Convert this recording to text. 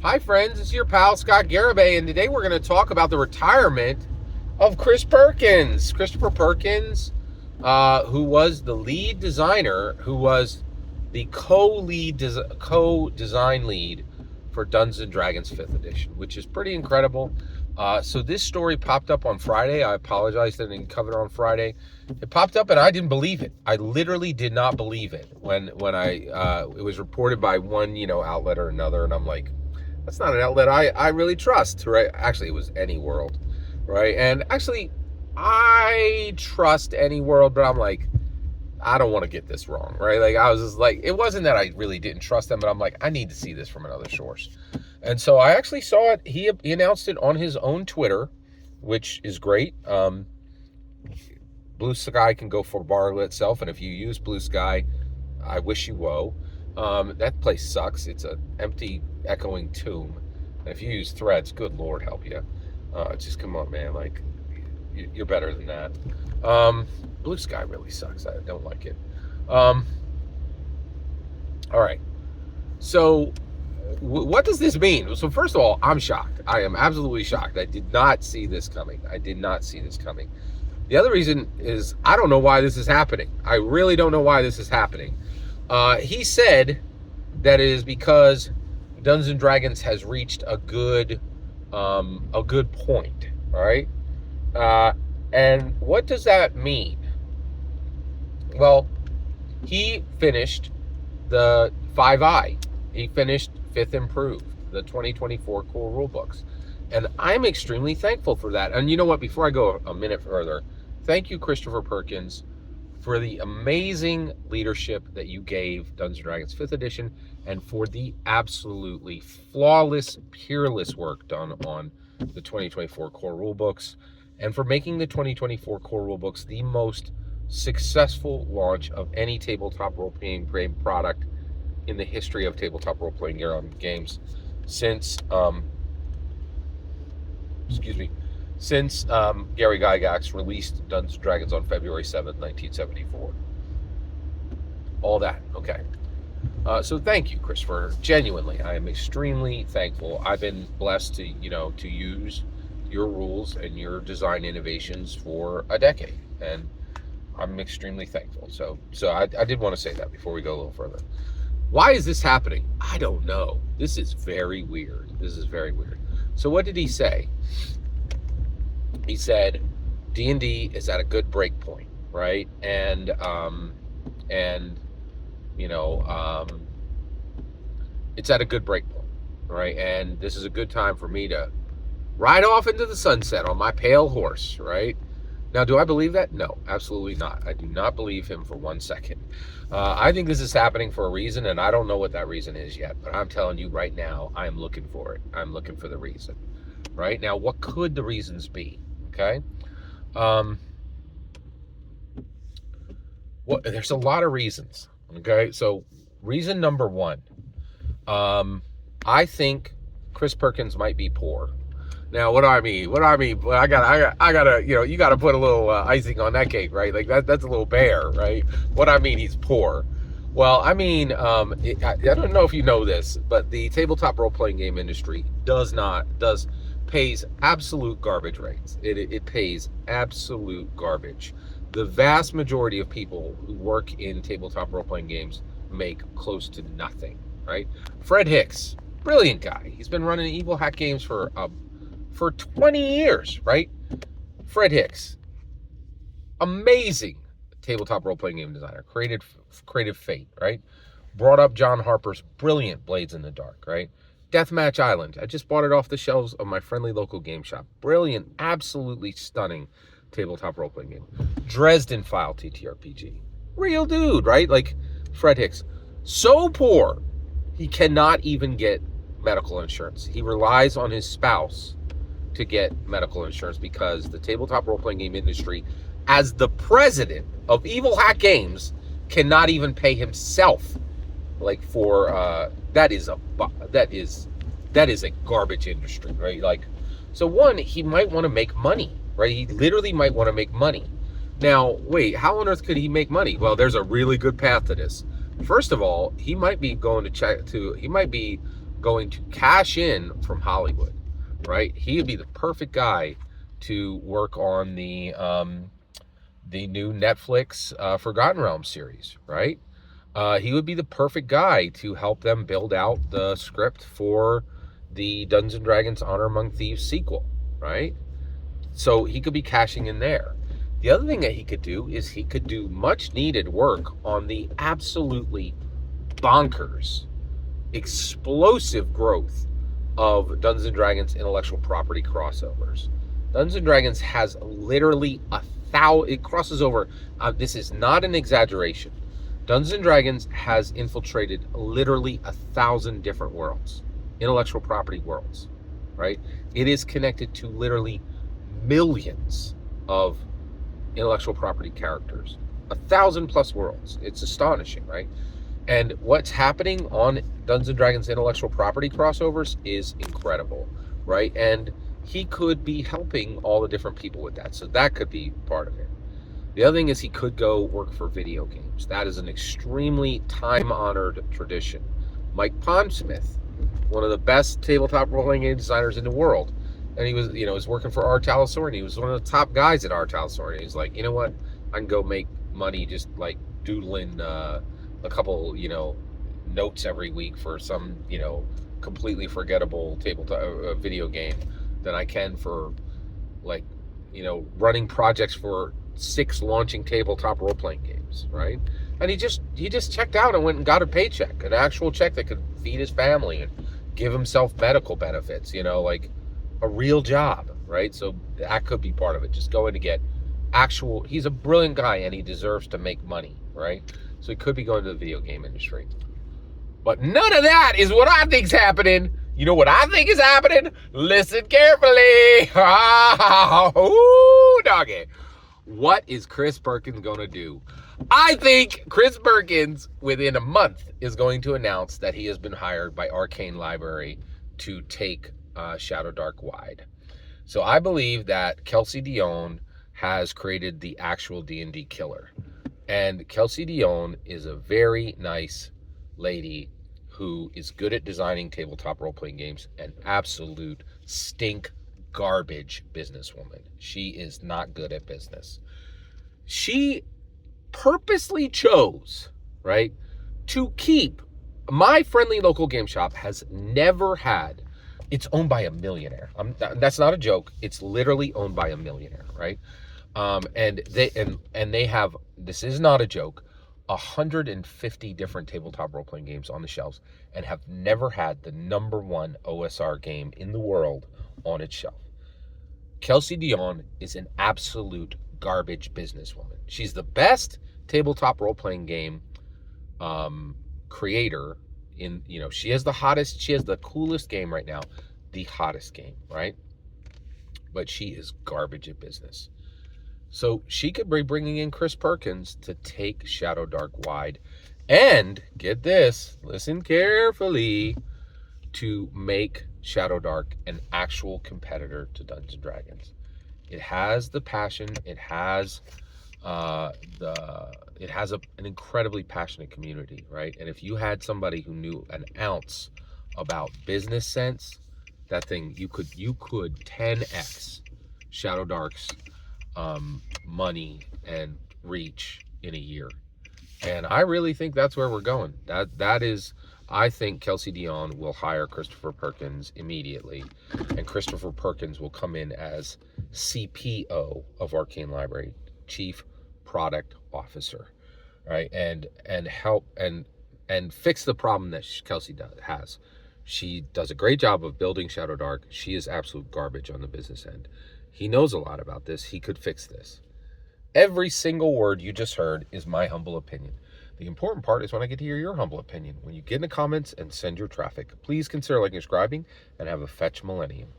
Hi, friends. It's your pal Scott Garibay, and today we're going to talk about the retirement of Chris Perkins. Christopher Perkins, who was the lead designer, who was the co-design lead for Dungeons and Dragons 5th edition, which is pretty incredible. So this story popped up on Friday. I apologize that I didn't cover it on Friday. It popped up and I didn't believe it. I literally did not believe it when it was reported by one outlet or another, and I'm like, that's not an outlet I really trust, right? Actually, it was Any World, right? And actually, I trust Any World, but I'm like, I don't want to get this wrong, right? Like, I was just like, it wasn't that I really didn't trust them, but I'm like, I need to see this from another source. And so I actually saw it. He announced it on his own Twitter, which is great. Blue Sky can go for bar itself, and if you use Blue Sky, I wish you woe. That place sucks. It's an empty, echoing tomb. And if you use Threads, good Lord help you. Just come on, man. Like, you're better than that. Blue Sky really sucks. I don't like it. All right. So, what does this mean? So, first of all, I'm shocked. I am absolutely shocked. I did not see this coming. The other reason is I don't know why this is happening. I really don't know why this is happening. He said that it is because Dungeons and Dragons has reached a good point. All right, and what does that mean? Well, he finished the 5i. He finished 5th Improved, the 2024 core rule books, and I'm extremely thankful for that. And you know what? Before I go a minute further, thank you, Christopher Perkins, for the amazing leadership that you gave Dungeons & Dragons 5th edition, and for the absolutely flawless, peerless work done on the 2024 core rulebooks, and for making the 2024 core rulebooks the most successful launch of any tabletop role-playing product in the history of tabletop role-playing games since Gary Gygax released Dungeons & Dragons on February 7th, 1974. All that, okay. So thank you, Christopher. Genuinely, I am extremely thankful. I've been blessed to use your rules and your design innovations for a decade, and I'm extremely thankful. So I did want to say that before we go a little further. Why is this happening? I don't know. This is very weird. So what did he say? He said D&D is at a good break point, right? And it's at a good break point, right? And this is a good time for me to ride off into the sunset on my pale horse, right? Now, do I believe that? No, absolutely not. I do not believe him for 1 second. I think this is happening for a reason, and I don't know what that reason is yet, but I'm telling you right now, I'm looking for it. I'm looking for the reason, right? Now, what could the reasons be? Okay. There's a lot of reasons. Okay. So reason number one, I think Chris Perkins might be poor. Now, what do I mean? Well, I gotta, you gotta put a little icing on that cake, right? Like that's a little bare, right? What I mean, he's poor. Well, I mean, I don't know if you know this, but the tabletop role-playing game industry pays absolute garbage rates. It pays absolute garbage. The vast majority of people who work in tabletop role-playing games make close to nothing, right? Fred Hicks, brilliant guy. He's been running Evil Hat Games for 20 years, right? Fred Hicks, amazing tabletop role-playing game designer, created Fate, right? Brought up John Harper's brilliant Blades in the Dark, right? Deathmatch Island. I just bought it off the shelves of my friendly local game shop. Brilliant, absolutely stunning tabletop role-playing game. Dresden File TTRPG. Real dude, right? Like Fred Hicks. So poor, he cannot even get medical insurance. He relies on his spouse to get medical insurance because the tabletop role-playing game industry, as the president of Evil Hat Games, cannot even pay himself. Like for that is a garbage industry, right? Like, so one, he might want to make money, right? He literally might want to make money. Now, wait, how on earth could he make money? Well, there's a really good path to this. First of all, he might be going to cash in from Hollywood, right? He would be the perfect guy to work on the new Netflix Forgotten Realms series, right? He would be the perfect guy to help them build out the script for the Dungeons and Dragons Honor Among Thieves sequel, right? So he could be cashing in there. The other thing that he could do is he could do much needed work on the absolutely bonkers, explosive growth of Dungeons and Dragons intellectual property crossovers. Dungeons and Dragons has literally it crosses over. This is not an exaggeration. Dungeons and Dragons has infiltrated literally 1,000 different worlds, intellectual property worlds, right? It is connected to literally millions of intellectual property characters, 1,000 plus worlds. It's astonishing, right? And what's happening on Dungeons and Dragons intellectual property crossovers is incredible, right? And he could be helping all the different people with that. So that could be part of it. The other thing is he could go work for video games. That is an extremely time-honored tradition. Mike Pondsmith, one of the best tabletop role-playing game designers in the world, and he was, was working for R. Taliesin. He was one of the top guys at R. Taliesin. He's like, you know what? I can go make money just like doodling a couple, notes every week for some, completely forgettable tabletop video game than I can for, like, running projects for 6 launching tabletop role-playing games, right? And he just checked out and went and got a paycheck, an actual check that could feed his family and give himself medical benefits, like a real job, right? So that could be part of it. Just going to get he's a brilliant guy and he deserves to make money, right? So he could be going to the video game industry. But none of that is what I think's happening. You know what I think is happening? Listen carefully. Ooh, doggy. What is Chris Perkins going to do? I think Chris Perkins, within a month, is going to announce that he has been hired by Arcane Library to take Shadow Dark wide. So I believe that Kelsey Dion has created the actual D&D killer. And Kelsey Dion is a very nice lady who is good at designing tabletop role-playing games, an absolute stink garbage businesswoman. She is not good at business. She purposely chose, right, to keep my friendly local game shop has never had, it's owned by a millionaire. That's not a joke. It's literally owned by a millionaire, right? And they have, this is not a joke, 150 different tabletop role-playing games on the shelves and have never had the #1 OSR game in the world on its shelf. Kelsey Dion is an absolute garbage businesswoman. She's the best tabletop role-playing game creator in, she has the coolest game right now, the hottest game, right? But she is garbage at business. So she could be bringing in Chris Perkins to take Shadow Dark wide and, get this, listen carefully, to make Shadow Dark an actual competitor to Dungeons and Dragons. It has the passion. It has an incredibly passionate community, right? And if you had somebody who knew an ounce about business sense, that thing, you could 10x Shadow Dark's money and reach in a year. And I really think that's where we're going. I think Kelsey Dion will hire Christopher Perkins immediately, and Christopher Perkins will come in as CPO of Arcane Library, Chief Product Officer, right? And help and fix the problem that Kelsey has. She does a great job of building Shadow Dark. She is absolute garbage on the business end. He knows a lot about this. He could fix this. Every single word you just heard is my humble opinion. The important part is when I get to hear your humble opinion. When you get in the comments and send your traffic, please consider liking and subscribing, and have a fetch millennium.